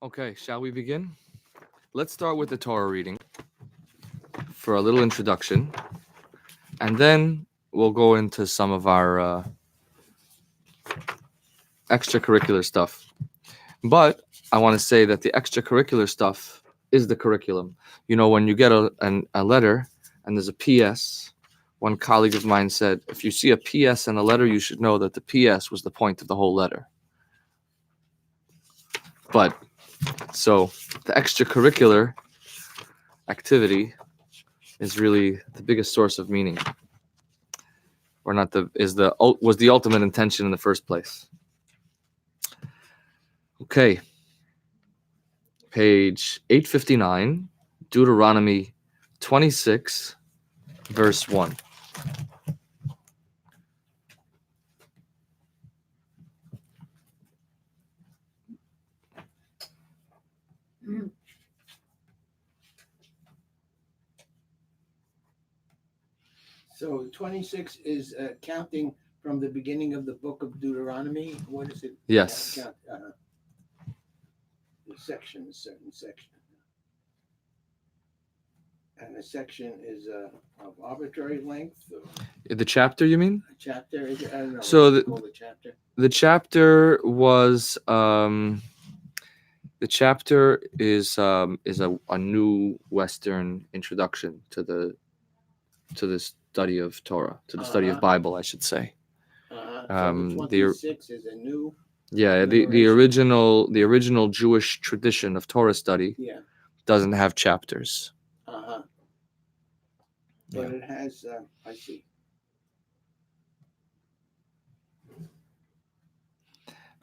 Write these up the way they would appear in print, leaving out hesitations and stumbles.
Okay, shall we begin? Let's start with the Torah reading for a little introduction, and then we'll go into some of our extracurricular stuff. But I want to say that the extracurricular stuff is the curriculum. You know, when you get a letter and there's a PS, one colleague of mine said, if you see a PS in a letter, you should know that the PS was the point of the whole letter. But so the extracurricular activity is really the biggest source of meaning, or not was the ultimate intention in the first place. Okay, page 859, Deuteronomy 26, verse 1. So 26 is counting from the beginning of the book of Deuteronomy. What is it? Yes. The section, a certain section. And the section is of arbitrary length. The chapter, you mean? A chapter? I don't know. So the chapter. The chapter was the chapter is a new Western introduction to the study of Torah, to the study of Bible, I should say. So the 26 is a new. Yeah, the original Jewish tradition of Torah study doesn't have chapters. But it has, I see.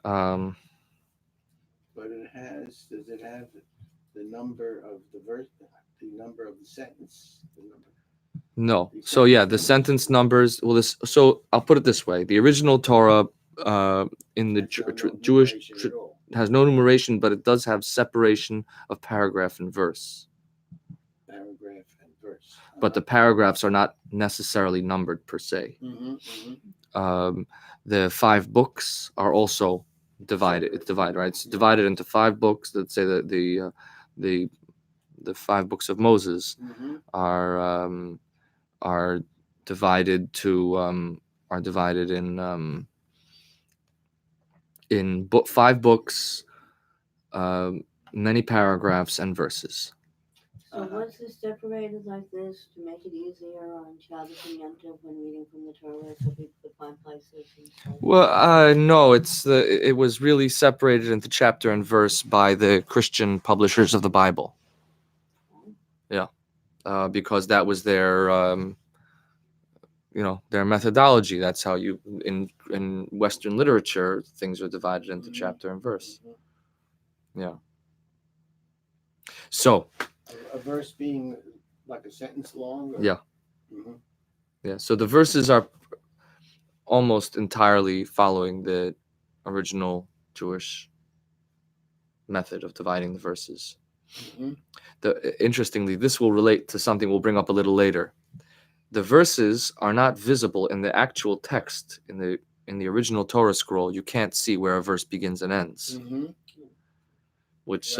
But does it have the number of the verse, the number of the sentence? No. So yeah, the sentence numbers. Well, so I'll put it this way: the original Torah in the Jewish has no numeration, but it does have separation of paragraph and verse. Paragraph and verse. But the paragraphs are not necessarily numbered per se. The 5 books are also divided. It's divided, right? It's divided into 5 books. Let's say that the 5 books of Moses are divided in 5 books, many paragraphs and verses. So was this separated like this to make it easier on Shabbos and Yom Tov when reading from the Torah, so people could find places and stuff? Well, no, it was really separated into chapter and verse by the Christian publishers of the Bible. Yeah, because that was their their methodology. That's how you in Western literature things are divided into chapter and verse. Yeah. So. A verse being like a sentence long? Or? Yeah. Yeah. So the verses are almost entirely following the original Jewish method of dividing the verses. Interestingly, this will relate to something we'll bring up a little later. The verses are not visible in the actual text in the original Torah scroll. You can't see where a verse begins and ends, which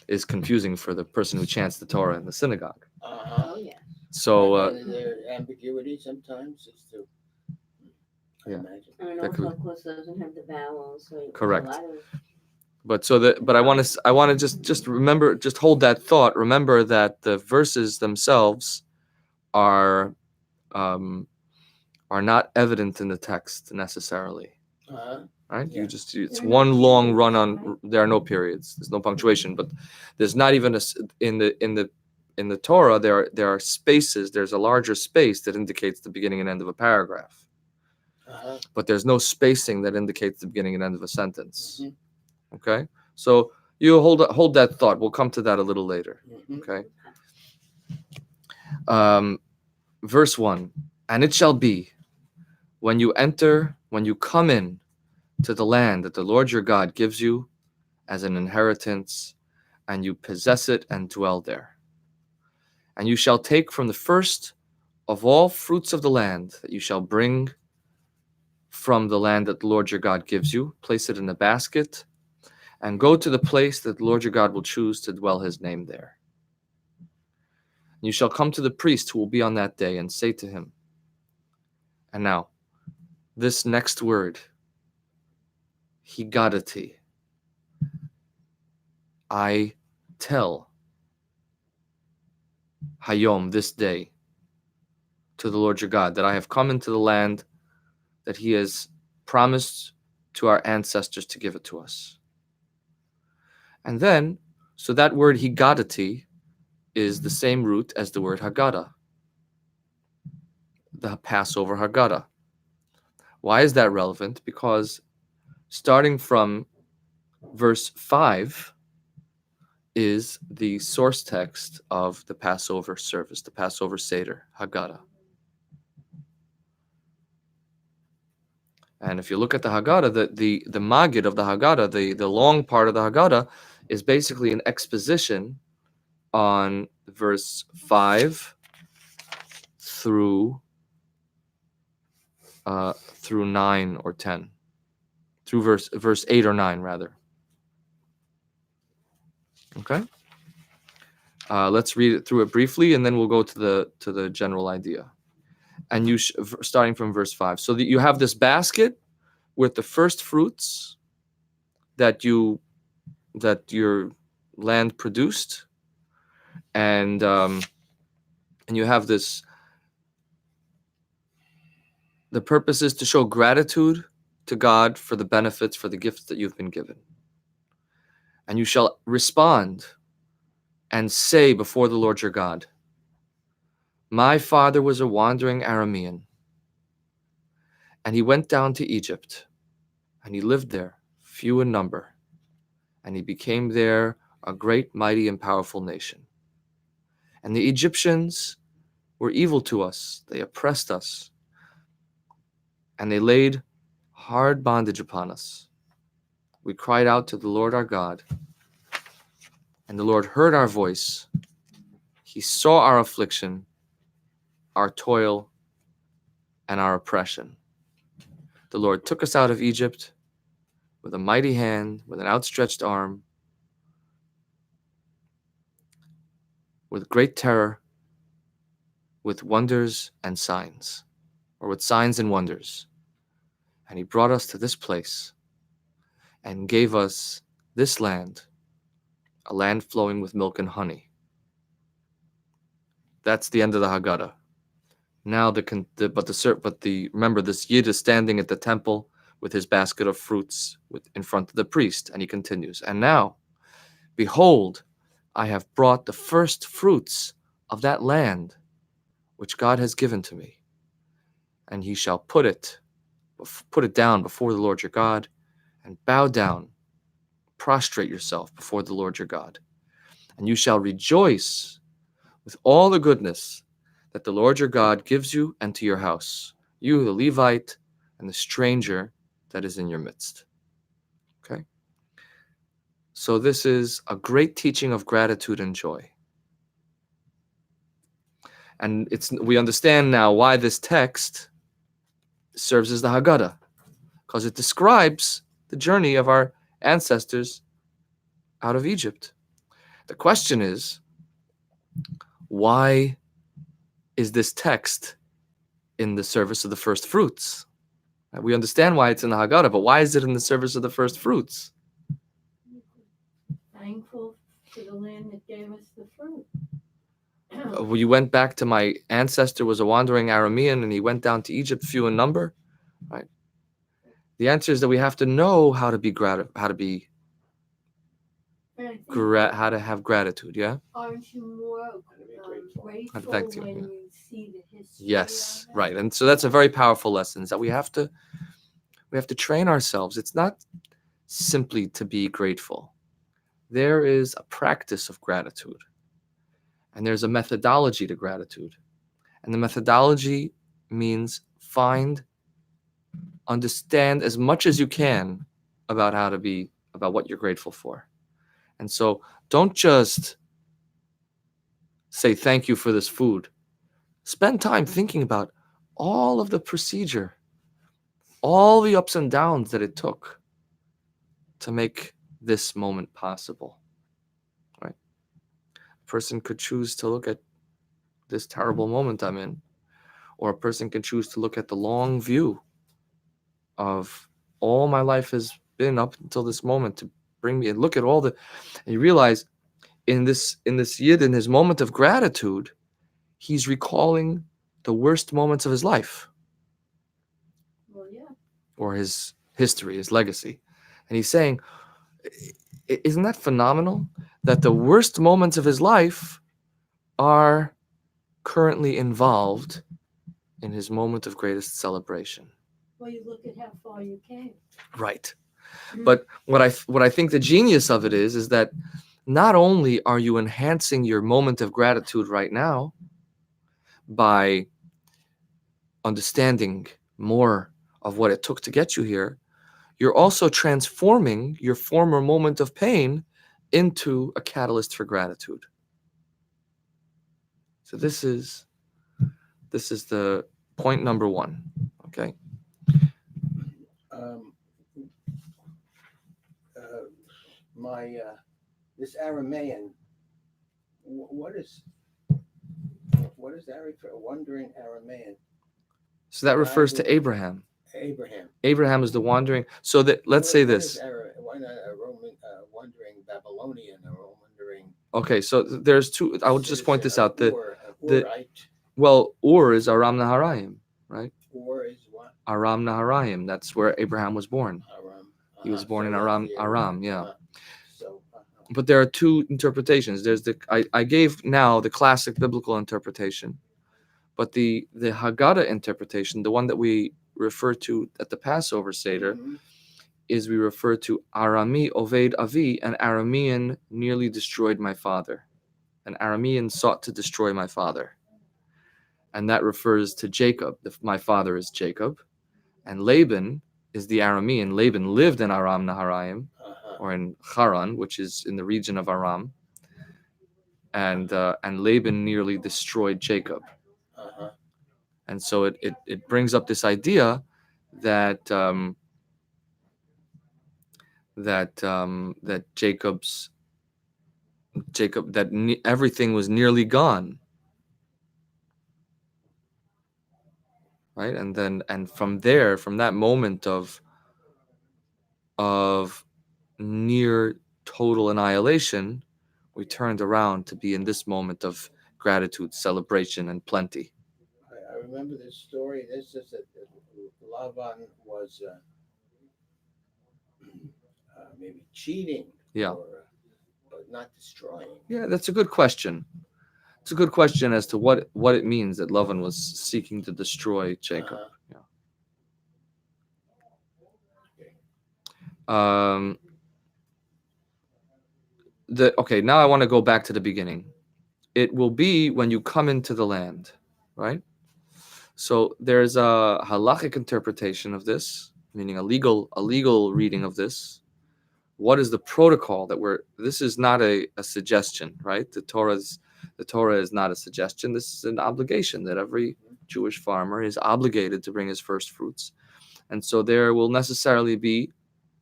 is confusing for the person who chants the Torah in the synagogue. Oh yeah. So there ambiguity sometimes is to. I imagine. And also, of course, doesn't have the vowels. So correct. But I want to just remember, just hold that thought. Remember that the verses themselves are not evident in the text necessarily. Right? Yeah. It's one long run on. There are no periods. There's no punctuation. But there's not even in the Torah. There are spaces. There's a larger space that indicates the beginning and end of a paragraph. But there's no spacing that indicates the beginning and end of a sentence. Okay. So you hold that thought. We'll come to that a little later. Okay. Verse 1. And it shall be when you come in to the land that the Lord your God gives you as an inheritance, and you possess it and dwell there. And you shall take from the first of all fruits of the land that you shall bring from the land that the Lord your God gives you, place it in a basket, and go to the place that the Lord your God will choose to dwell his name there. You shall come to the priest who will be on that day and say to him, and now, this next word, higadati, I tell hayom, this day, to the Lord your God, that I have come into the land that he has promised to our ancestors to give it to us. And then, so that word higadati is the same root as the word Haggadah, the Passover Haggadah. Why is that relevant? Because starting from verse 5 is the source text of the Passover service, the Passover Seder, Haggadah. And if you look at the Haggadah, the Magid of the Haggadah, the long part of the Haggadah, is basically an exposition on verse 5 through 9 or 10, through verse 8 or 9 rather. Okay, let's read it through it briefly, and then we'll go to the general idea. And you starting from verse 5, so that you have this basket with the first fruits that your land produced, and you have this. The purpose is to show gratitude to God for the benefits, for the gifts that you've been given. And you shall respond and say before the Lord your God, my father was a wandering Aramean, and he went down to Egypt, and he lived there, few in number, and he became there a great, mighty, and powerful nation. And the Egyptians were evil to us. They oppressed us, and they laid hard bondage upon us. We cried out to the Lord our God, and the Lord heard our voice. He saw our affliction, our toil, and our oppression. The Lord took us out of Egypt with a mighty hand, with an outstretched arm, with great terror, with wonders and signs, or with signs and wonders. And he brought us to this place and gave us this land, a land flowing with milk and honey. That's the end of the Haggadah. Now remember, this Yid is standing at the temple with his basket of fruits in front of the priest, and he continues, and now, behold, I have brought the first fruits of that land which God has given to me, and he shall put it down before the Lord your God, and bow down, prostrate yourself before the Lord your God, and you shall rejoice with all the goodness that the Lord your God gives you and to your house, you, the Levite, and the stranger that is in your midst. Okay? So this is a great teaching of gratitude and joy. And we understand now why this text serves as the Haggadah, because it describes the journey of our ancestors out of Egypt. The question is, why is this text in the service of the first fruits? We understand why it's in the Haggadah, but why is it in the service of the first fruits? Thankful to the land that gave us the fruit. You went back to my ancestor was a wandering Aramean, and he went down to Egypt, few in number. Right. The answer is that we have to know how to have gratitude. Yeah. Aren't you more grateful Thank you, when yeah. you see the history? Yes, of it? right. And so that's a very powerful lesson, is that we have to train ourselves. It's not simply to be grateful. There is a practice of gratitude, and there's a methodology to gratitude. And the methodology means understand as much as you can about what you're grateful for. And so don't just say thank you for this food. Spend time thinking about all of the procedure, all the ups and downs that it took to make this moment possible. Right? A person could choose to look at this terrible moment I'm in, or a person can choose to look at the long view of all my life has been up until this moment to bring me and look at all the, and you realize in this yid, in his moment of gratitude, he's recalling the worst moments of his life. Well, yeah. Or his history, his legacy. And he's saying, isn't that phenomenal? That the worst moments of his life are currently involved in his moment of greatest celebration. Well, you look at how far you came. Right. But what I think the genius of it is that not only are you enhancing your moment of gratitude right now by understanding more of what it took to get you here, you're also transforming your former moment of pain into a catalyst for gratitude. So this is the point number one. Okay. This Aramean, what is that refer? Wandering Aramean. So that refers to Abraham. Abraham. Abraham is the wandering. So that let's say this. Why not a Roman wandering Babylonian or wandering? Okay, so there's two. I would just point this out. Well, Ur is Aram Naharaim, right? Ur is what? Aram Naharaim. That's where Abraham was born. Aram. He was born in Aram. Yeah. So, but there are two interpretations. There's I gave now the classic biblical interpretation, but the Haggadah interpretation, the one that we refer to at the Passover Seder, is we refer to Arami Oved Avi, an Aramean nearly destroyed my father. An Aramean sought to destroy my father. And that refers to Jacob. My father is Jacob. And Laban is the Aramean. Laban lived in Aram Naharaim, or in Haran, which is in the region of Aram. And Laban nearly destroyed Jacob. And so it brings up this idea that everything was nearly gone, right? And from that moment of near total annihilation, we turned around to be in this moment of gratitude, celebration, and plenty. I remember this story. This is that Laban was maybe cheating. Yeah. But not destroying. Yeah, that's a good question. It's a good question as to what it means that Laban was seeking to destroy Jacob. Okay, now I want to go back to the beginning. It will be when you come into the land, right? So there's a halachic interpretation of this, meaning a legal reading of this. What is the protocol this is not a suggestion, right? The Torah is not a suggestion. This is an obligation that every Jewish farmer is obligated to bring his first fruits. And so there will necessarily be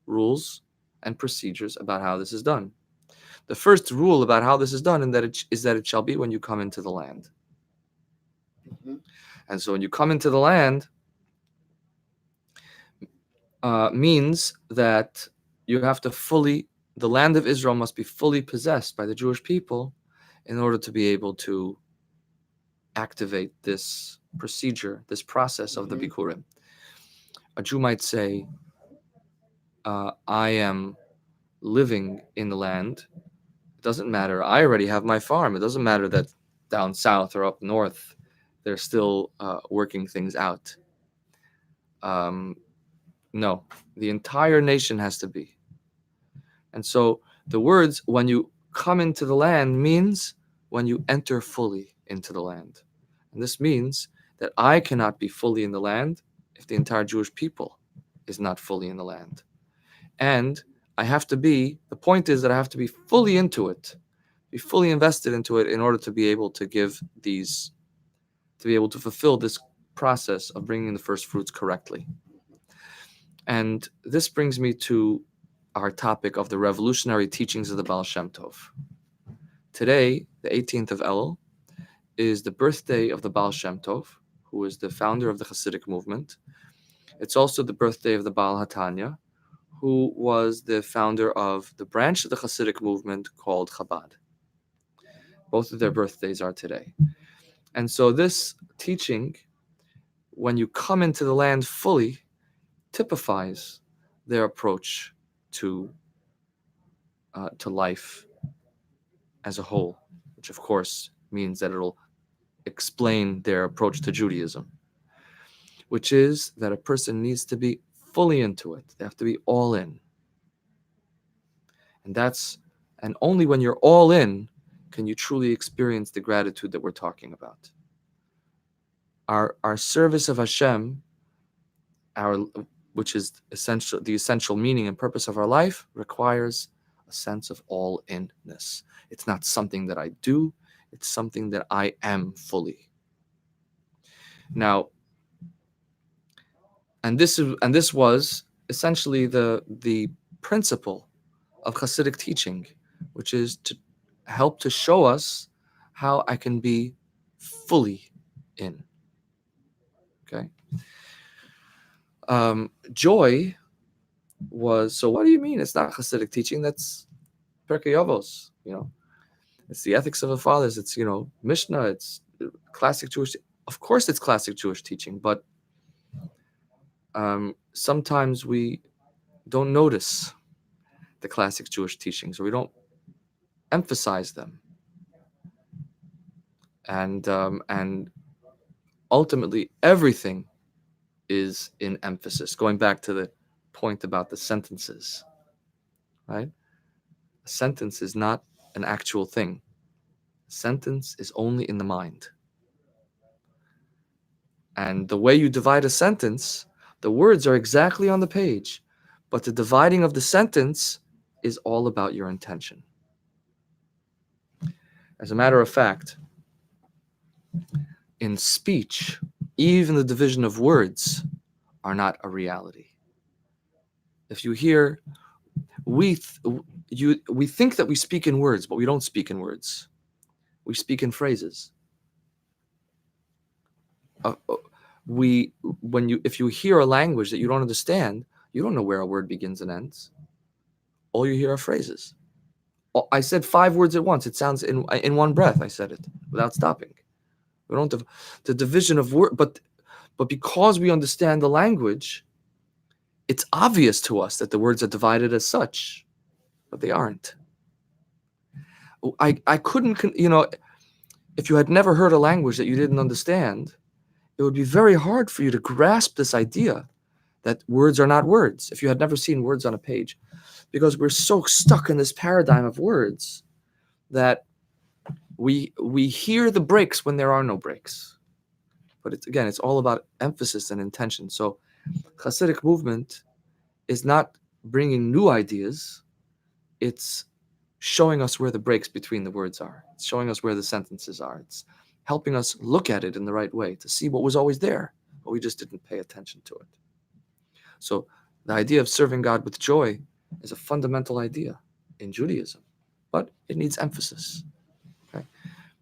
rules and procedures about how this is done. The first rule about how this is done is that it shall be when you come into the land. And so when you come into the land, means that you have to the land of Israel must be fully possessed by the Jewish people in order to be able to activate this procedure, this process of the Bikurim. A Jew might say, I am living in the land. It doesn't matter. I already have my farm. It doesn't matter that down south or up north, they're still working things out. No, the entire nation has to be. And so the words, when you come into the land, means when you enter fully into the land. And this means that I cannot be fully in the land if the entire Jewish people is not fully in the land. And the point is that I have to be fully into it, be fully invested into it in order to be able to fulfill this process of bringing the first fruits correctly. And this brings me to our topic of the revolutionary teachings of the Ba'al Shem Tov. Today, the 18th of Elul, is the birthday of the Ba'al Shem Tov, who is the founder of the Hasidic movement. It's also the birthday of the Ba'al HaTanya, who was the founder of the branch of the Hasidic movement called Chabad. Both of their birthdays are today. And so this teaching, when you come into the land fully, typifies their approach to life as a whole, which of course means that it'll explain their approach to Judaism, which is that a person needs to be fully into it. They have to be all in. And only when you're all in can you truly experience the gratitude that we're talking about. Our service of Hashem, which is the essential meaning and purpose of our life, requires a sense of all-inness. It's not something that I do, it's something that I am fully. Now, and this was essentially the principle of Hasidic teaching, which is to help to show us how I can be fully in. Okay. Joy was, so what do you mean it's not Hasidic teaching? That's Pirkei Avos, It's the ethics of the fathers. It's, Mishnah. It's classic Jewish. Of course, it's classic Jewish teaching, but sometimes we don't notice the classic Jewish teachings, or we don't emphasize them. And ultimately, everything is in emphasis. Going back to the point about the sentences, right? A sentence is not an actual thing. A sentence is only in the mind. And the way you divide a sentence, the words are exactly on the page, but the dividing of the sentence is all about your intention. As a matter of fact, in speech, even the division of words are not a reality. If you hear, we think that we speak in words, but we don't speak in words. We speak in phrases. If you hear a language that you don't understand, you don't know where a word begins and ends. All you hear are phrases. I said 5 words at once. It sounds in one breath. I said it without stopping. We don't have the division of word, but because we understand the language, it's obvious to us that the words are divided as such, but they aren't. I couldn't, if you had never heard a language that you didn't understand, it would be very hard for you to grasp this idea that words are not words if you had never seen words on a page, because we're so stuck in this paradigm of words that we hear the breaks when there are no breaks. But it's all about emphasis and intention. So Hasidic movement is not bringing new ideas. It's showing us where the breaks between the words are. It's showing us where the sentences are. It's helping us look at it in the right way, to see what was always there, but we just didn't pay attention to it. So the idea of serving God with joy is a fundamental idea in Judaism, but it needs emphasis. Okay?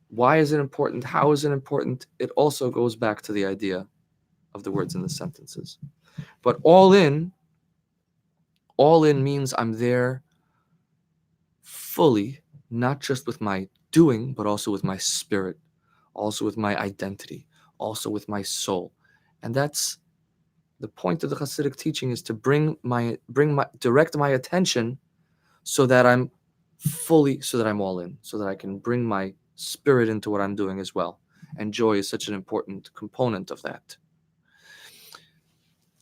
Why is it important? How is it important? It also goes back to the idea of the words in the sentences. But all in means I'm there fully, not just with my doing, but also with my spirit, also with my identity, also with my soul. And that's the point of the Hasidic teaching, is to direct my attention so that I'm all in, so that I can bring my spirit into what I'm doing as well. And joy is such an important component of that.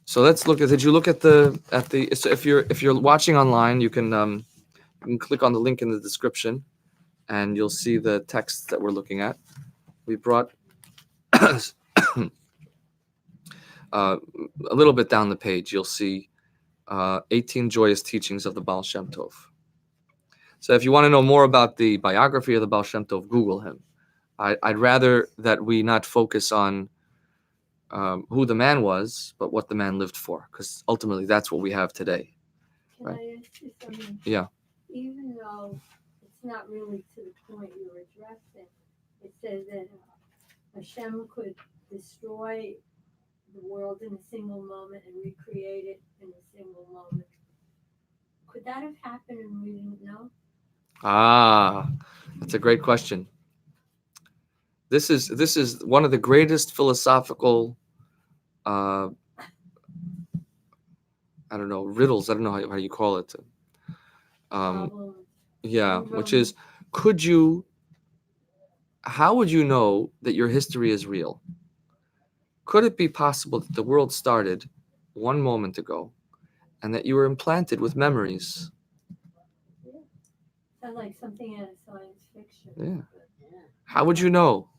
So let's look at. Did you look at the? So if you're watching online, you can click on the link in the description, and you'll see the text that we're looking at. We brought a little bit down the page. You'll see 18 joyous teachings of the Ba'al Shem Tov. So if you want to know more about the biography of the Ba'al Shem Tov, Google him. I'd rather that we not focus on who the man was, but what the man lived for, because ultimately that's what we have today. Can I ask you something? Yeah. Even though it's not really to the point you're addressing, it says that Hashem could destroy the world in a single moment and recreate it in a single moment. Could that have happened and we didn't know? That's a great question. This is one of the greatest philosophical I don't know, riddles. I don't know how you call it. Yeah, which is, how would you know that your history is real? Could it be possible that the world started one moment ago and that you were implanted with memories? Yeah. Sounds like something out of science fiction. Yeah. How would you know?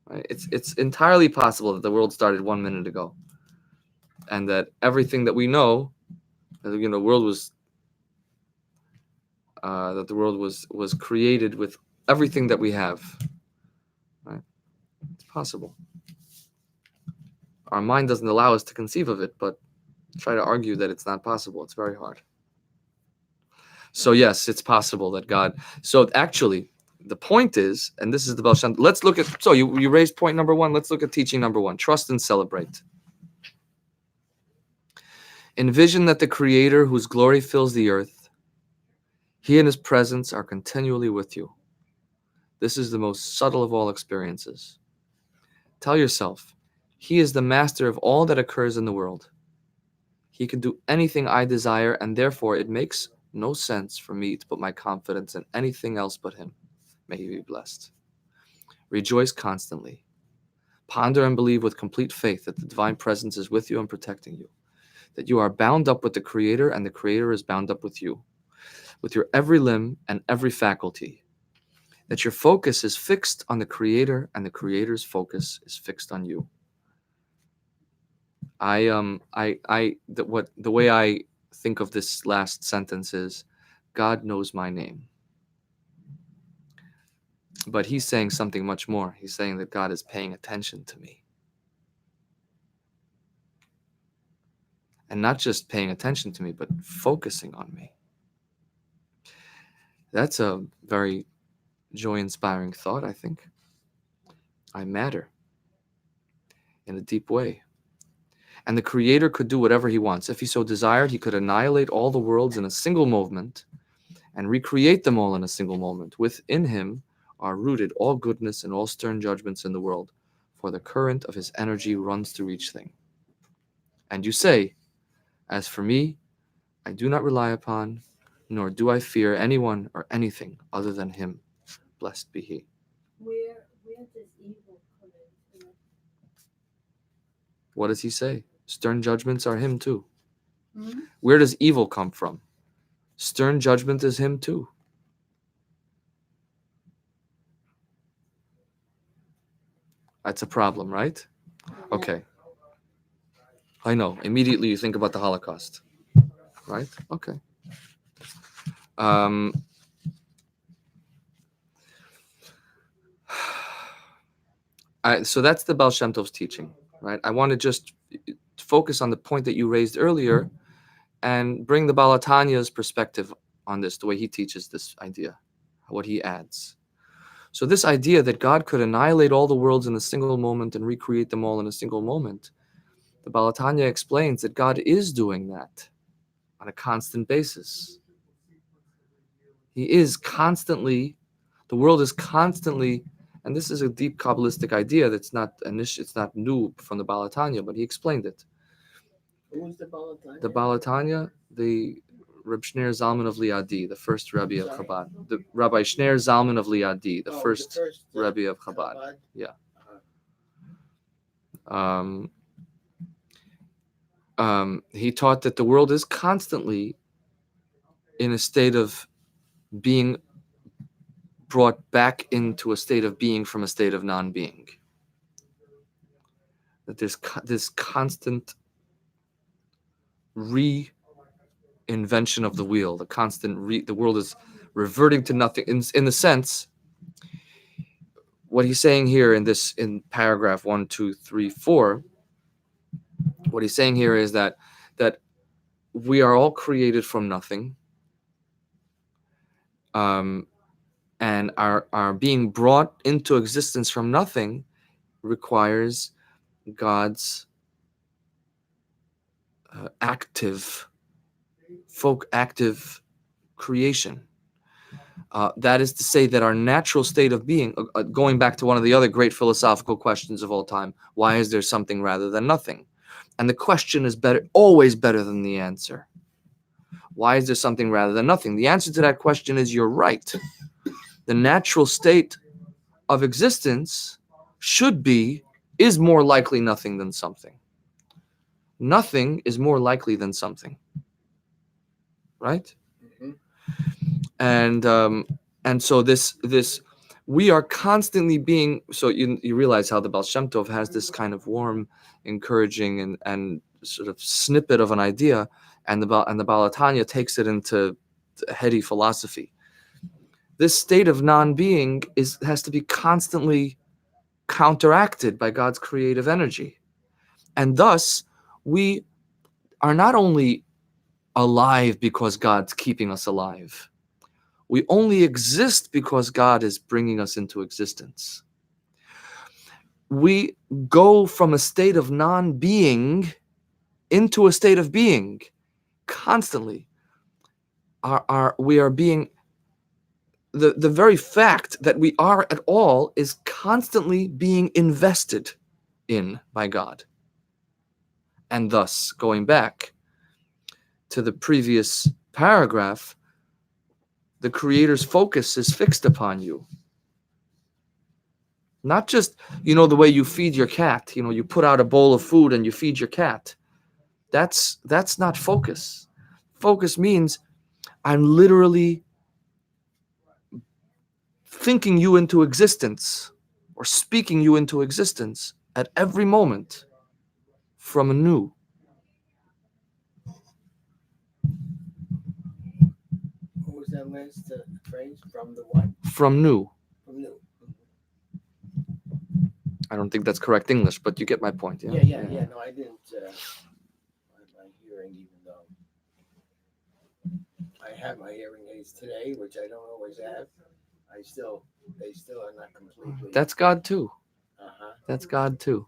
Right? It's entirely possible that the world started 1 minute ago, and that everything that we know, the world was that the world was created with everything that we have. Right? It's possible. Our mind doesn't allow us to conceive of it, but try to argue that it's not possible. It's very hard. So yes, it's possible that God. So actually, the point is, and this is the Ba'al Shem Tov. Let's look at. So you raised point number 1. Let's look at teaching number 1. Trust and celebrate. Envision that the Creator, whose glory fills the earth, He and His presence are continually with you. This is the most subtle of all experiences. Tell yourself, He is the master of all that occurs in the world. He can do anything I desire, and therefore it makes no sense for me to put my confidence in anything else but Him. May He be blessed. Rejoice constantly. Ponder and believe with complete faith that the divine presence is with you and protecting you, that you are bound up with the Creator and the Creator is bound up with you, with your every limb and every faculty, that your focus is fixed on the Creator and the Creator's focus is fixed on you. The way I think of this last sentence is, God knows my name. But He's saying something much more. He's saying that God is paying attention to me. And not just paying attention to me, but focusing on me. That's a very joy-inspiring thought, I think. I matter in a deep way. And the Creator could do whatever He wants. If He so desired, He could annihilate all the worlds in a single moment and recreate them all in a single moment. Within Him are rooted all goodness and all stern judgments in the world, for the current of His energy runs through each thing. And you say, as for me, I do not rely upon, nor do I fear anyone or anything other than Him. Blessed be He. Where does evil come into it? What does He say? Stern judgments are Him too. Hmm? Where does evil come from? Stern judgment is Him too. That's a problem, right? Okay. I know. Immediately you think about the Holocaust, right? Okay. So that's the Ba'al Shem Tov's teaching, right? I want to just focus on the point that you raised earlier and bring the Ba'al HaTanya's perspective on this, the way he teaches this idea, what he adds. So this idea that God could annihilate all the worlds in a single moment and recreate them all in a single moment, the Ba'al HaTanya explains that God is doing that on a constant basis. He is constantly, the world is constantly, and this is a deep Kabbalistic idea that's not it's not new from the Ba'al HaTanya, but he explained it. Who was the Ba'al HaTanya? The Ba'al HaTanya, the Reb Shneur Zalman of Liadi, the first Rebbe of Chabad. The Rabbi Shneur Zalman of Liadi, the first Rebbe of Chabad. Yeah. He taught that the world is constantly in a state of being brought back into a state of being from a state of non-being. That there's this constant reinvention of the wheel, the constant the world is reverting to nothing. In the sense, what he's saying here in paragraph 1, 2, 3, 4, what he's saying here is that we are all created from nothing. And our being brought into existence from nothing requires God's active creation. That is to say that our natural state of being, going back to one of the other great philosophical questions of all time, why is there something rather than nothing? And the question is always better than the answer. Why is there something rather than nothing? The answer to that question is you're right. The natural state of existence is more likely nothing than something. Nothing is more likely than something. Right? Mm-hmm. And so this we are constantly being, so you realize how the Ba'al Shem Tov has this kind of warm, encouraging and sort of snippet of an idea, and the Ba'al HaTanya takes it into heady philosophy. This state of non-being has to be constantly counteracted by God's creative energy. And thus, we are not only alive because God's keeping us alive. We only exist because God is bringing us into existence. We go from a state of non-being into a state of being constantly. We are being, the very fact that we are at all is constantly being invested in by God. And thus, going back to the previous paragraph, the Creator's focus is fixed upon you. Not just, the way you feed your cat. You put out a bowl of food and you feed your cat. That's not focus. Focus means I'm literally thinking you into existence or speaking you into existence at every moment from anew. What was that last phrase? From the what? From new. From new. I don't think that's correct English, but you get my point. Yeah. No, I didn't. My hearing, even though I have my hearing aids today, which I don't always have, they still are not completely. That's God too. Uh-huh. That's God too.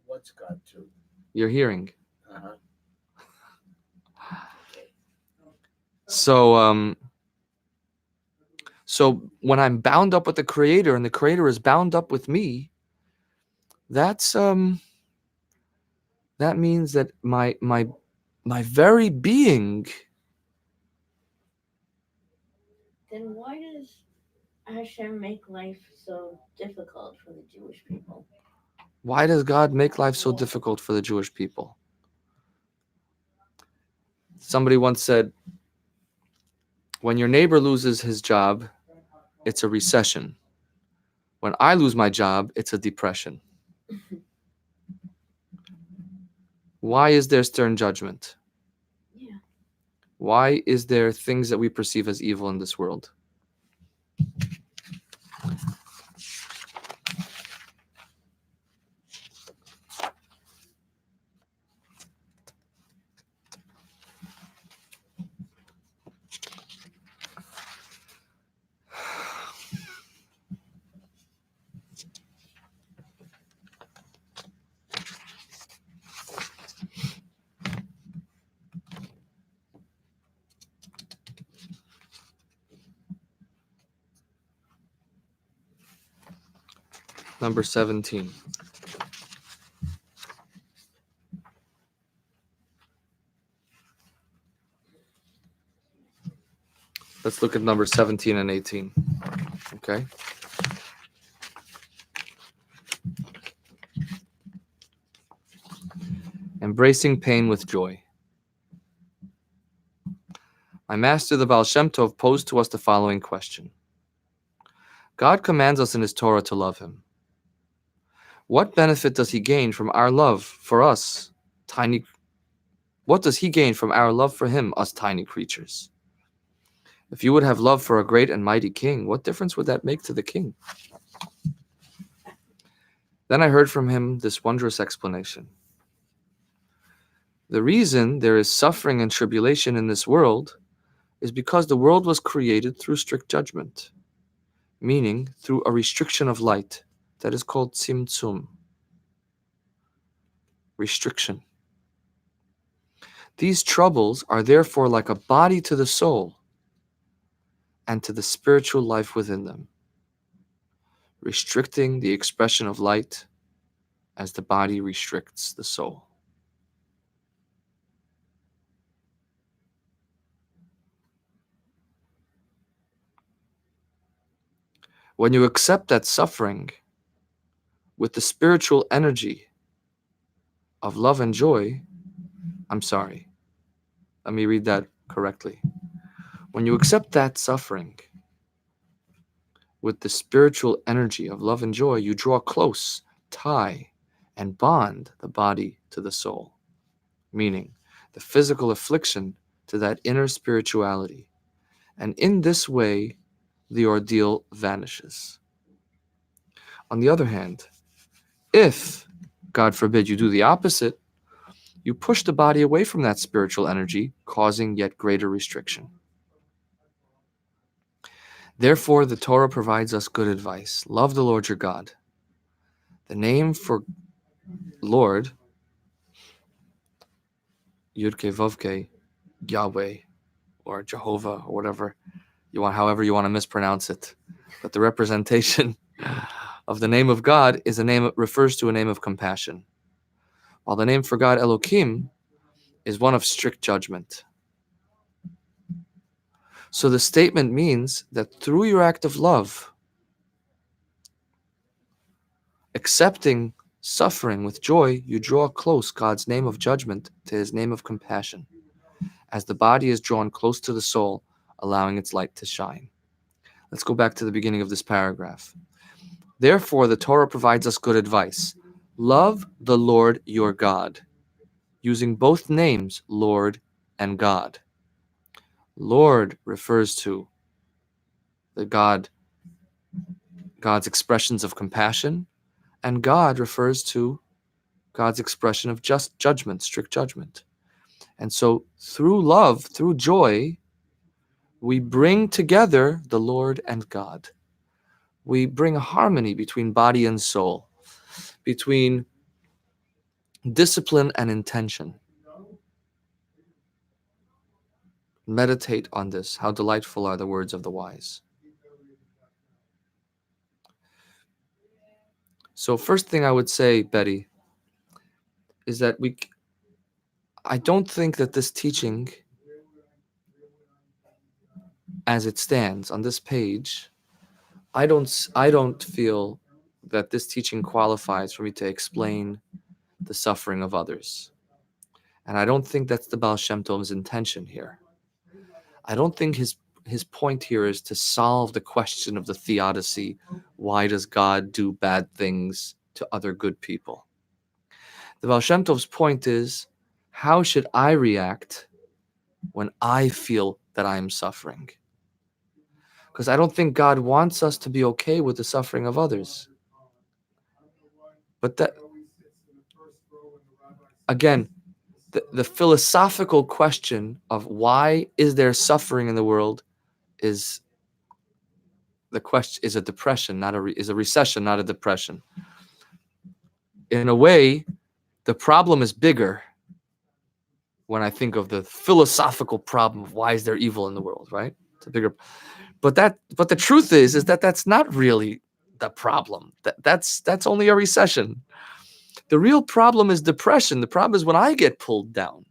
What's God too? Your hearing. Uh-huh. So when I'm bound up with the Creator and the Creator is bound up with me, that means that my very being. Then why does Hashem make life so difficult for the Jewish people? Why does God make life so difficult for the Jewish people? Somebody once said, when your neighbor loses his job, it's a recession. When I lose my job, it's a depression. Why is there stern judgment? Yeah. Why is there things that we perceive as evil in this world? Number 17. Let's look at number 17 and 18. Okay. Embracing pain with joy. My master, the Ba'al Shem Tov, posed to us the following question. God commands us in his Torah to love him. What benefit does he gain from our love for us, tiny? What does he gain from our love for him, us tiny creatures? If you would have love for a great and mighty king, what difference would that make to the king? Then I heard from him this wondrous explanation. The reason there is suffering and tribulation in this world is because the world was created through strict judgment, meaning through a restriction of light that is called tzimtzum, restriction. These troubles are therefore like a body to the soul and to the spiritual life within them, restricting the expression of light as the body restricts the soul. When you accept that suffering with the spiritual energy of love and joy, let me read that correctly. When you accept that suffering with the spiritual energy of love and joy, you draw close, tie, and bond the body to the soul, meaning the physical affliction to that inner spirituality. And in this way, the ordeal vanishes. On the other hand, if, God forbid, you do the opposite, you push the body away from that spiritual energy, causing yet greater restriction. Therefore, the Torah provides us good advice. Love the Lord your God. The name for Lord, Yud-Ke Vav-Ke, Yahweh, or Jehovah, or whatever you want, however you want to mispronounce it. But the representation of the name of God is a name that refers to a name of compassion, while the name for God, Elohim, is one of strict judgment. So the statement means that through your act of love, accepting suffering with joy, you draw close God's name of judgment to his name of compassion, as the body is drawn close to the soul, allowing its light to shine. Let's go back to the beginning of this paragraph. Therefore, the Torah provides us good advice. Love the Lord your God, using both names, Lord and God. Lord refers to the God's expressions of compassion, and God refers to God's expression of just judgment, strict judgment. And so through love, through joy, we bring together the Lord and God. We bring a harmony between body and soul, between discipline and intention. Meditate on this. How delightful are the words of the wise. So first thing I would say, Betty, is that I don't think that this teaching, as it stands on this page, I don't feel that this teaching qualifies for me to explain the suffering of others. And I don't think that's the Ba'al Shem Tov's intention here. I don't think his point here is to solve the question of the theodicy. Why does God do bad things to other good people? The Ba'al Shem Tov's point is, how should I react when I feel that I am suffering? Because I don't think God wants us to be okay with the suffering of others. But that, again, the philosophical question of why is there suffering in the world is the question, is a depression, is a recession, not a depression. In a way, the problem is bigger when I think of the philosophical problem of why is there evil in the world, right? It's a bigger. But the truth is that that's not really the problem. That's only a recession. The real problem is depression. The problem is when I get pulled down.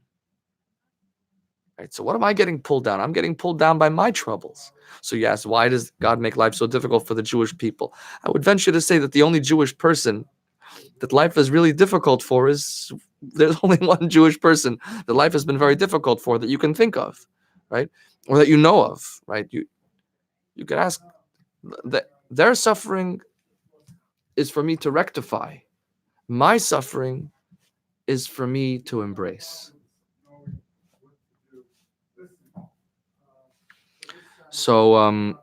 Right? So what am I getting pulled down? I'm getting pulled down by my troubles. So you ask, why does God make life so difficult for the Jewish people? I would venture to say that the only Jewish person that life is really difficult for is, there's only one Jewish person that life has been very difficult for that you can think of, right? Or that you know of, right? You could ask, that their suffering is for me to rectify. My suffering is for me to embrace. So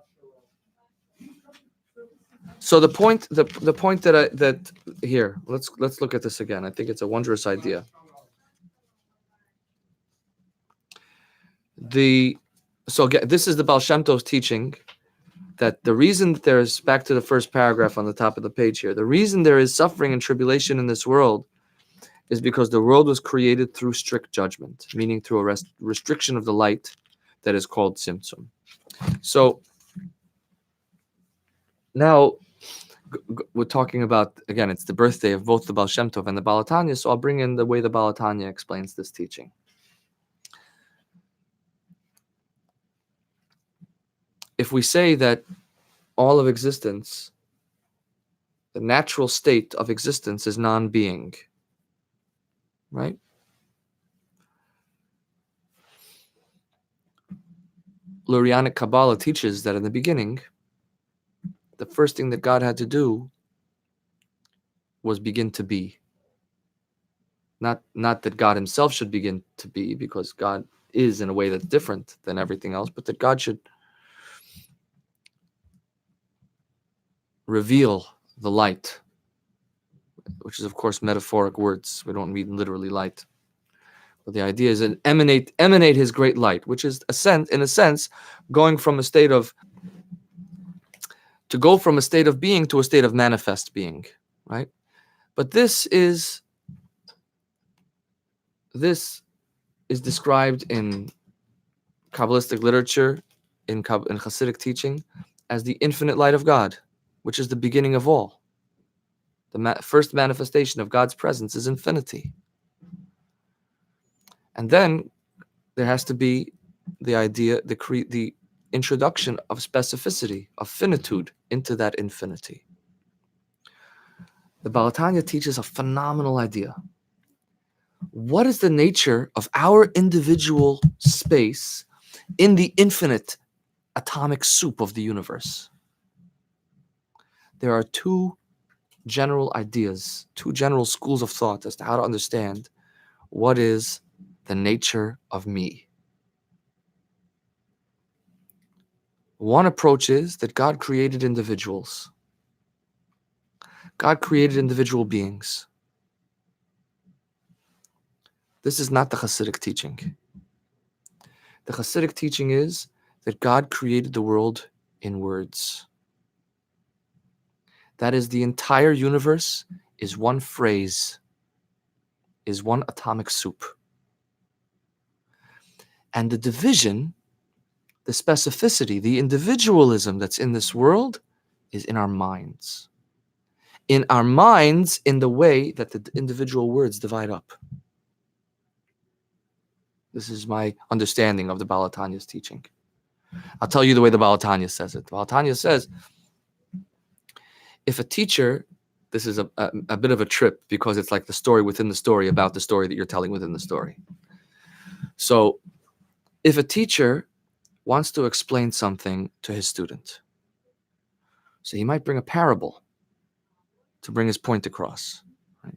the point that here, let's look at this again. I think it's a wondrous idea. So again, this is the Ba'al Shem Tov's teaching that the reason that there is, back to the first paragraph on the top of the page here, the reason there is suffering and tribulation in this world is because the world was created through strict judgment, meaning through a restriction of the light that is called Tzimtzum. So now we're talking about, again, it's the birthday of both the Ba'al Shem Tov and the Ba'al HaTanya, so I'll bring in the way the Ba'al HaTanya explains this teaching. If we say that all of existence, the natural state of existence is non-being, right? Lurianic Kabbalah teaches that in the beginning, the first thing that God had to do was begin to be. Not that God himself should begin to be, because God is in a way that's different than everything else, but that God should reveal the light, which is of course metaphoric words. We don't mean literally light. But the idea is an emanate his great light, which is in a sense going from a state of being to a state of manifest being, right? But this is described in Kabbalistic literature, in Hasidic teaching, as the infinite light of God, which is the beginning of all. The first manifestation of God's presence is infinity. And then there has to be the idea, the introduction of specificity, of finitude into that infinity. The Ba'al HaTanya teaches a phenomenal idea. What is the nature of our individual space in the infinite atomic soup of the universe? There are two general ideas, two general schools of thought as to how to understand what is the nature of me. One approach is that God created individuals. God created individual beings. This is not the Hasidic teaching. The Hasidic teaching is that God created the world in words. That is, the entire universe is one phrase, is one atomic soup. And the division, the specificity, the individualism that's in this world is in our minds. In our minds, in the way that the individual words divide up. This is my understanding of the Ba'al HaTanya's teaching. I'll tell you the way the Ba'al HaTanya says it. The Ba'al HaTanya says, if a teacher, this is a bit of a trip because it's like the story within the story about the story that you're telling within the story. So if a teacher wants to explain something to his student, so he might bring a parable to bring his point across. Right?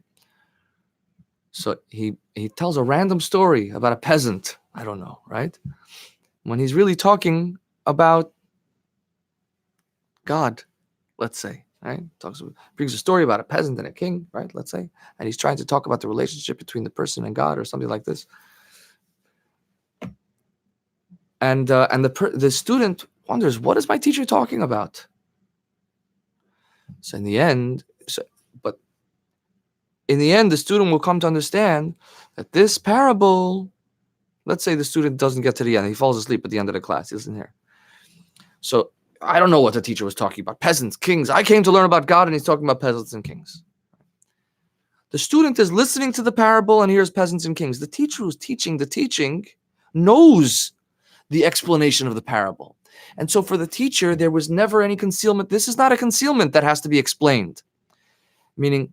So he tells a random story about a peasant, I don't know, right? When he's really talking about God, let's say. Right? Brings a story about a peasant and a king, right? Let's say, and he's trying to talk about the relationship between the person and God, or something like this. And the student wonders, what is my teacher talking about? So in the end, the student will come to understand that this parable. Let's say the student doesn't get to the end; he falls asleep at the end of the class. He doesn't hear. So I don't know what the teacher was talking about. Peasants, kings. I came to learn about God, and he's talking about peasants and kings. The student is listening to the parable and hears peasants and kings. The teacher who's teaching the teaching knows the explanation of the parable. And so for the teacher, there was never any concealment. This is not a concealment that has to be explained. Meaning,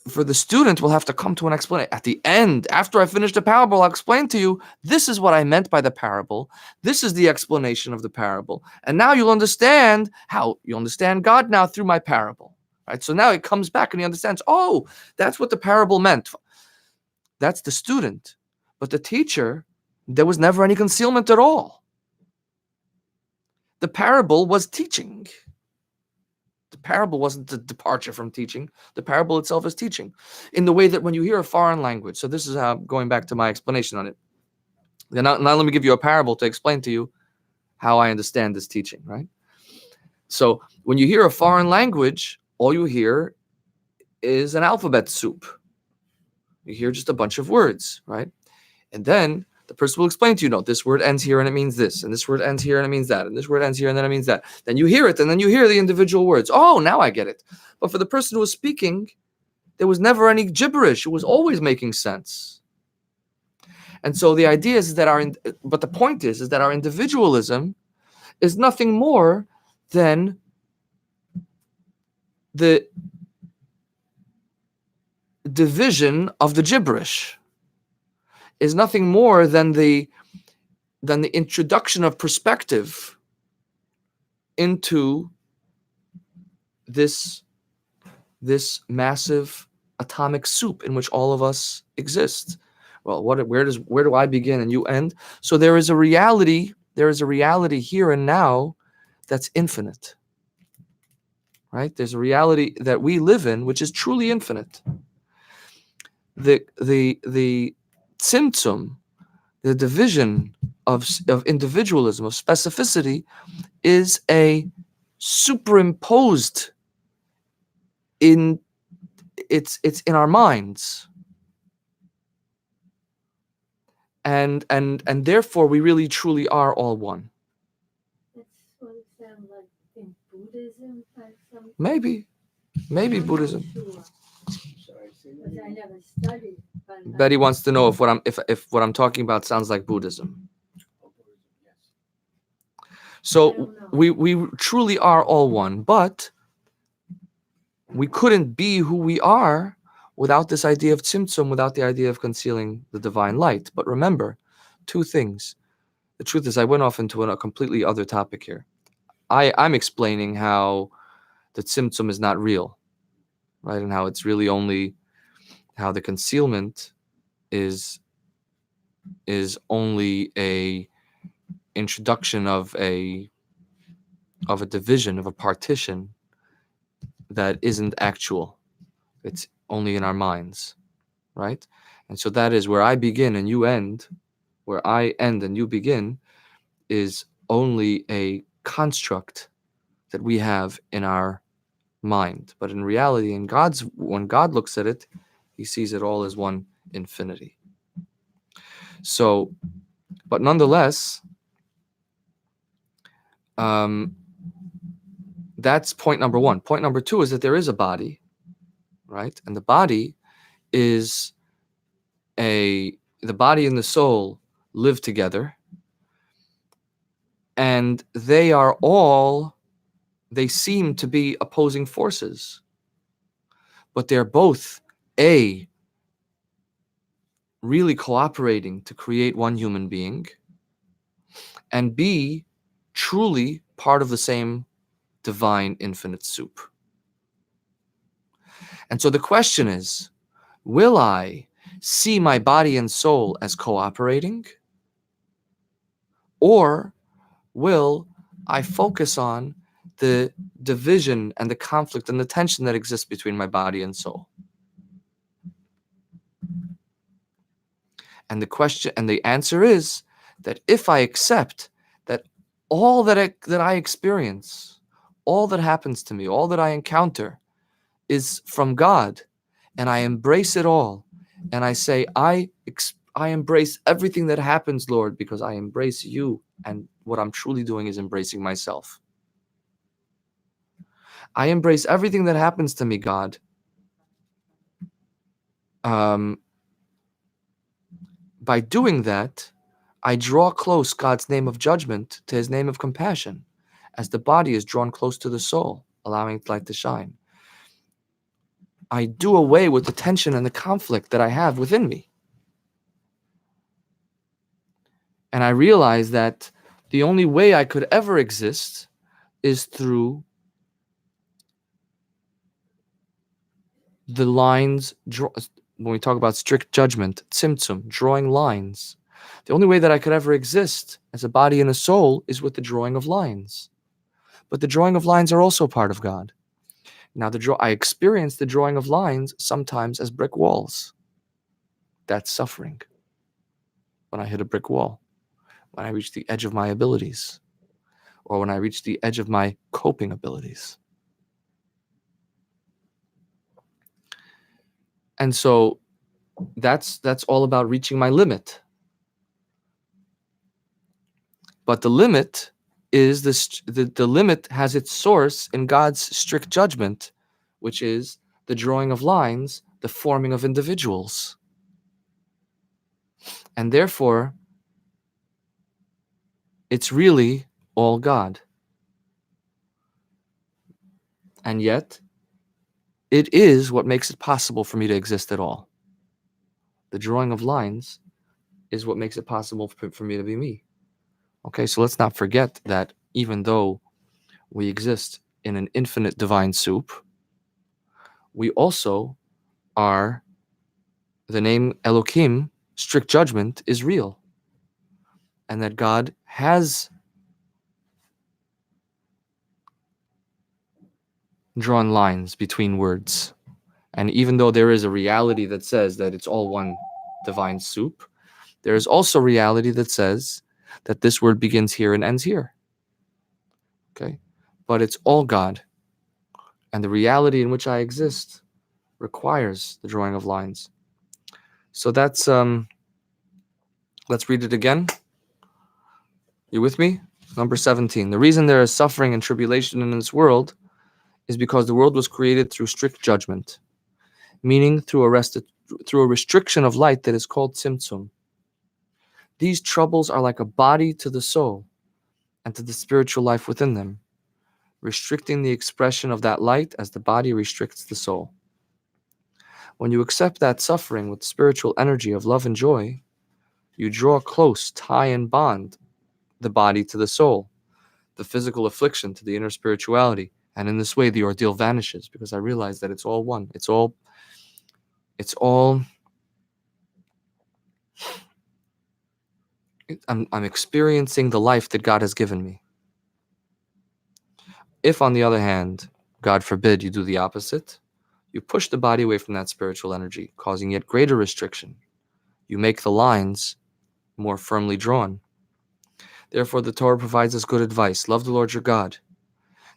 for the student, we'll have to come to an explanation. At the end, after I finish the parable, I'll explain to you, this is what I meant by the parable. This is the explanation of the parable. And now you'll understand how you understand God now through my parable. Right? So now it comes back and he understands, oh, that's what the parable meant. That's the student. But the teacher, there was never any concealment at all. The parable was teaching. The parable wasn't a departure from teaching. The parable itself is teaching. In the way that when you hear a foreign language, so this is how, going back to my explanation on it. Now let me give you a parable to explain to you how I understand this teaching, right? So when you hear a foreign language, all you hear is an alphabet soup. You hear just a bunch of words, right? And then the person will explain to you, no, this word ends here and it means this, and this word ends here and it means that, and this word ends here and then it means that. Then you hear it, and then you hear the individual words. Oh, now I get it. But for the person who was speaking, there was never any gibberish. It was always making sense. And so the idea is that but the point is that our individualism is nothing more than the division of the gibberish, is nothing more than the introduction of perspective into this massive atomic soup in which all of us exist. Well, where do I begin and you end? So there is a reality here and now that's infinite. Right? There's a reality that we live in which is truly infinite. The tzimtzum, the division of individualism, of specificity, is a superimposed it's in our minds. And therefore we really truly are all one. That's what it sounds like in Buddhism or something. Maybe I'm Buddhism. not sure, Sorry, say that because I again. never studied. But Betty wants to know if what I'm talking about sounds like Buddhism. Oh, Buddhism, yes. I So don't know. we truly are all one, but we couldn't be who we are without this idea of tzimtzum, without the idea of concealing the divine light. But remember, two things. The truth is, I went off into a completely other topic here. I'm explaining how the tzimtzum is not real, right? And how it's really only how the concealment is only a introduction of a division, of a partition that isn't actual. It's only in our minds, right? And so that is where I begin and you end, where I end and you begin, is only a construct that we have in our mind. But in reality, when God looks at it, he sees it all as one infinity. So, but nonetheless, that's point number one. Point number two is that there is a body, right? And the body and the soul live together, and they seem to be opposing forces, but they're both really cooperating to create one human being, and B, truly part of the same divine infinite soup. And so the question is, will I see my body and soul as cooperating? Or will I focus on the division and the conflict and the tension that exists between my body and soul? And the answer is that if I accept that all that I experience, all that happens to me, all that I encounter is from God, and I embrace it all, and I say, I embrace everything that happens, Lord, because I embrace you, and what I'm truly doing is embracing myself. I embrace everything that happens to me, God. By doing that, I draw close God's name of judgment to his name of compassion, as the body is drawn close to the soul, allowing its light to shine. I do away with the tension and the conflict that I have within me. And I realize that the only way I could ever exist is through the lines, when we talk about strict judgment, tzimtzum, drawing lines. The only way that I could ever exist as a body and a soul is with the drawing of lines. But the drawing of lines are also part of God. Now, I experience the drawing of lines sometimes as brick walls. That's suffering. when I hit a brick wall, when I reach the edge of my abilities, or when I reach the edge of my coping abilities. And so that's all about reaching my limit. But the limit is the limit has its source in God's strict judgment, which is the drawing of lines, the forming of individuals. And therefore, it's really all God. And yet, it is what makes it possible for me to exist at all. The drawing of lines is what makes it possible for me to be me. Okay, so let's not forget that even though we exist in an infinite divine soup, we also are, the name Elohim, strict judgment, is real. And that God has drawn lines between words. And even though there is a reality that says that it's all one divine soup, there is also reality that says that this word begins here and ends here. Okay? But it's all God. And the reality in which I exist requires the drawing of lines. So that's, let's read it again. You with me? Number 17. The reason there is suffering and tribulation in this world is because the world was created through strict judgment, meaning through a restriction of light that is called tzimtzum. These troubles are like a body to the soul and to the spiritual life within them, restricting the expression of that light as the body restricts the soul. When you accept that suffering with spiritual energy of love and joy, you draw close, tie and bond the body to the soul, the physical affliction to the inner spirituality, and in this way the ordeal vanishes because I realize that it's all one. I'm experiencing the life that God has given me. If, on the other hand, God forbid, you do the opposite, you push the body away from that spiritual energy, causing yet greater restriction. You make the lines more firmly drawn. Therefore, the Torah provides us good advice. Love the Lord your God.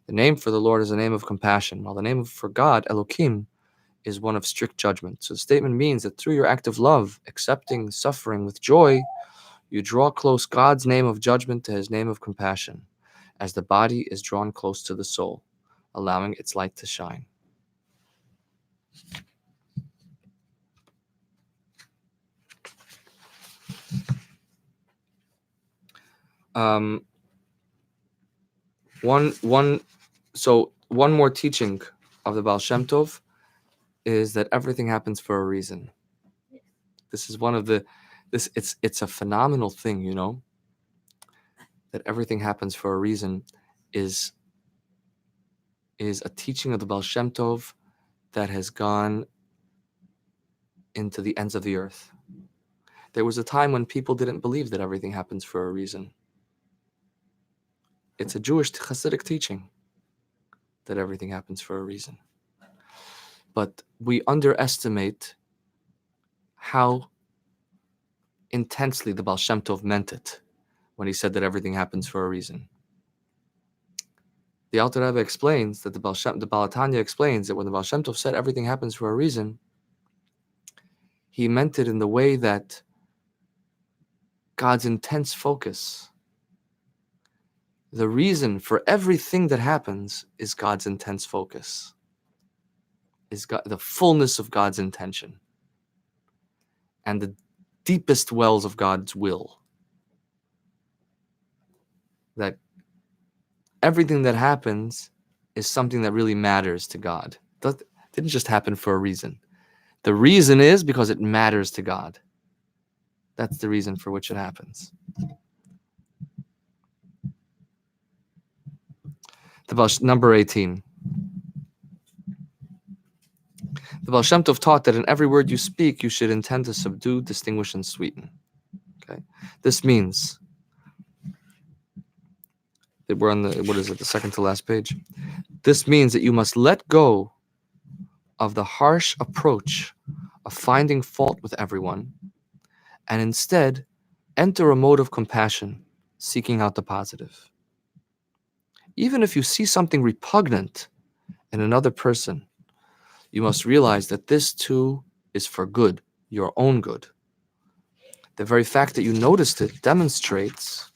The name for the Lord is a name of compassion, while the name for God, Elohim, is one of strict judgment. So the statement means that through your act of love, accepting suffering with joy, you draw close God's name of judgment to his name of compassion, as the body is drawn close to the soul, allowing its light to shine. One more teaching of the Ba'al Shem Tov is that everything happens for a reason. This is one of the, it's a phenomenal thing, you know, that everything happens for a reason is a teaching of the Ba'al Shem Tov that has gone into the ends of the earth. There was a time when people didn't believe that everything happens for a reason. It's a Jewish Hasidic teaching that everything happens for a reason. But we underestimate how intensely the Ba'al Shem Tov meant it when he said that everything happens for a reason. The Alter Rebbe explains that the Ba'al HaTanya explains that when the Ba'al Shem Tov said everything happens for a reason, he meant it in the way that God's intense focus, the reason for everything that happens is God's intense focus, is God, the fullness of God's intention, and the deepest wells of God's will. That everything that happens is something that really matters to God. It didn't just happen for a reason. The reason is because it matters to God. That's the reason for which it happens. Number 18. The Ba'al Shem Tov taught that in every word you speak, you should intend to subdue, distinguish, and sweeten. Okay, this means that we're on the second to last page. This means that you must let go of the harsh approach of finding fault with everyone, and instead enter a mode of compassion, seeking out the positive. Even if you see something repugnant in another person, you must realize that this too is for good, your own good. The very fact that you noticed it demonstrates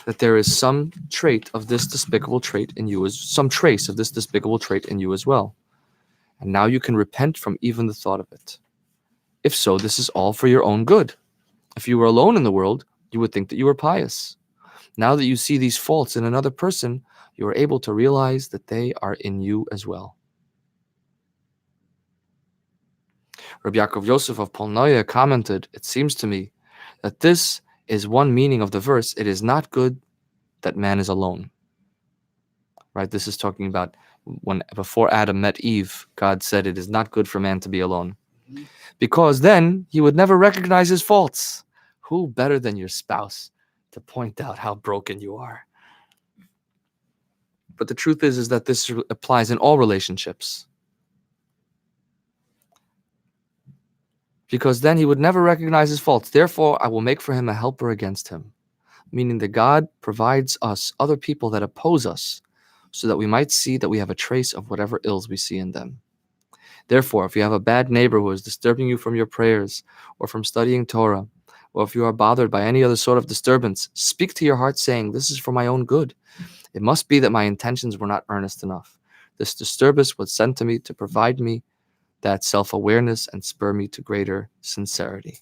that there is some trait of this despicable trait in you, some trace of this despicable trait in you as well. And now you can repent from even the thought of it. If so, this is all for your own good. If you were alone in the world, you would think that you were pious. Now that you see these faults in another person, you are able to realize that they are in you as well. Rabbi Yaakov Yosef of Polnoye commented, "It seems to me that this is one meaning of the verse, it is not good that man is alone." Right? This is talking about when before Adam met Eve, God said it is not good for man to be alone. Because then he would never recognize his faults. Who better than your spouse to point out how broken you are? But the truth is that this applies in all relationships. Because then he would never recognize his faults. Therefore, I will make for him a helper against him. Meaning that God provides us other people that oppose us so that we might see that we have a trace of whatever ills we see in them. Therefore, if you have a bad neighbor who is disturbing you from your prayers or from studying Torah, or if you are bothered by any other sort of disturbance, speak to your heart saying, "This is for my own good. It must be that my intentions were not earnest enough. This disturbance was sent to me to provide me that self-awareness and spur me to greater sincerity."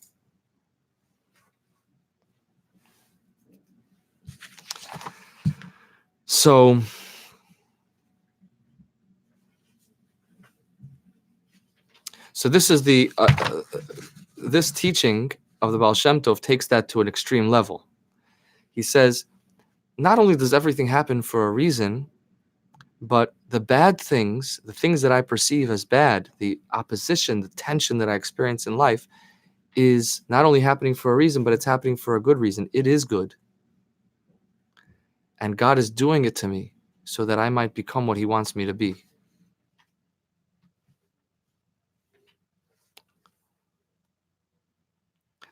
So, this is this teaching of the Ba'al Shem Tov takes that to an extreme level. He says, not only does everything happen for a reason, but the bad things, the things that I perceive as bad, the opposition, the tension that I experience in life is not only happening for a reason, but it's happening for a good reason. It is good. And God is doing it to me so that I might become what he wants me to be.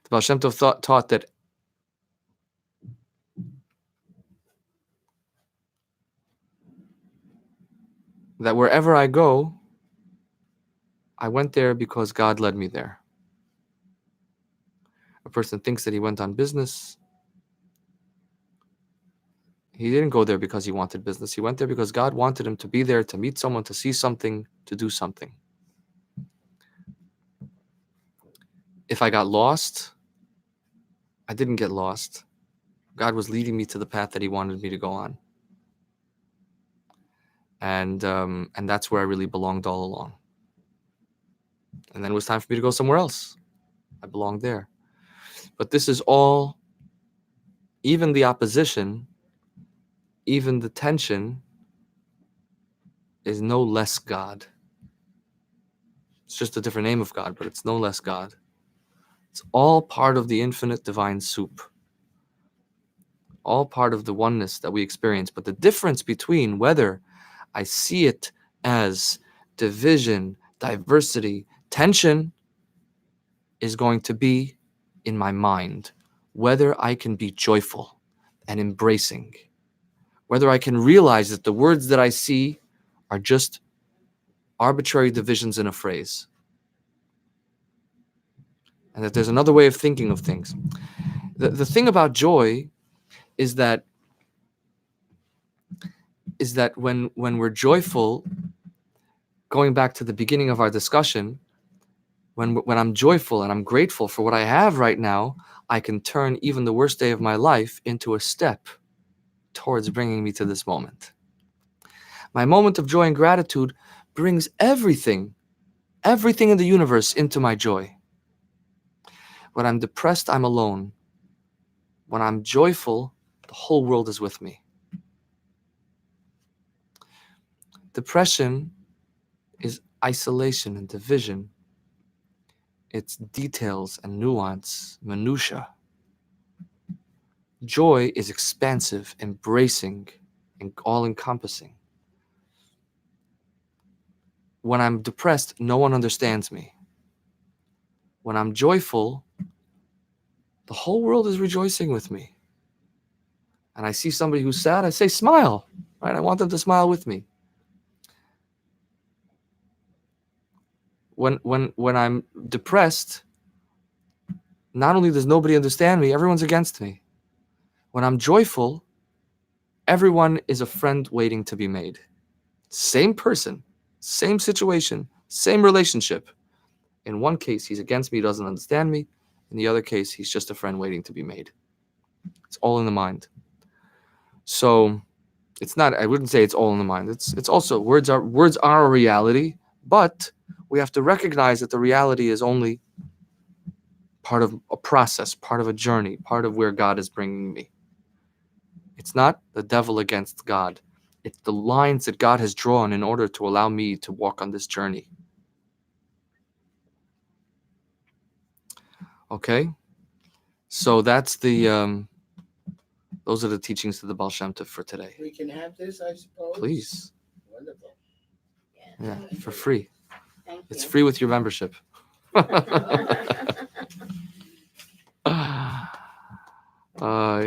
The Ba'al Shem Tov taught that wherever I go, I went there because God led me there. A person thinks that he went on business. He didn't go there because he wanted business. He went there because God wanted him to be there, to meet someone, to see something, to do something. If I got lost, I didn't get lost. God was leading me to the path that he wanted me to go on. And that's where I really belonged all along. And then it was time for me to go somewhere else. I belonged there. But this is all, even the opposition, even the tension, is no less God. It's just a different name of God, but it's no less God. It's all part of the infinite divine soup. All part of the oneness that we experience. But the difference between whether I see it as division, diversity, tension is going to be in my mind. Whether I can be joyful and embracing. Whether I can realize that the words that I see are just arbitrary divisions in a phrase. And that there's another way of thinking of things. The thing about joy is that when we're joyful, going back to the beginning of our discussion, when I'm joyful and I'm grateful for what I have right now, I can turn even the worst day of my life into a step towards bringing me to this moment. My moment of joy and gratitude brings everything in the universe into my joy. When I'm depressed, I'm alone. When I'm joyful, the whole world is with me. Depression is isolation and division. It's details and nuance, minutia. Joy is expansive, embracing, and all-encompassing. When I'm depressed, no one understands me. When I'm joyful, the whole world is rejoicing with me. And I see somebody who's sad, I say, smile, right? I want them to smile with me. When I'm depressed, not only does nobody understand me, everyone's against me. When I'm joyful, everyone is a friend waiting to be made. Same person, same situation, same relationship. In one case, he's against me, doesn't understand me. In the other case, he's just a friend waiting to be made. It's all in the mind. So it's not, I wouldn't say it's all in the mind. It's also, words are a reality, but we have to recognize that the reality is only part of a process, part of a journey, part of where God is bringing me. It's not the devil against God. It's the lines that God has drawn in order to allow me to walk on this journey. Okay? So that's the, those are the teachings of the Ba'al Shem Tov for today. We can have this, I suppose. Please. Wonderful. Yeah, for free. Thank It's you. free with your membership.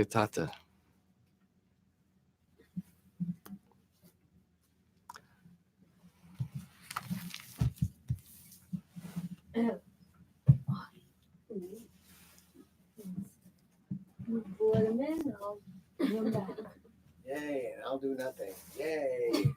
Tata. We brought him in, I'll bring him back. Yay, and I'll do nothing. Yay.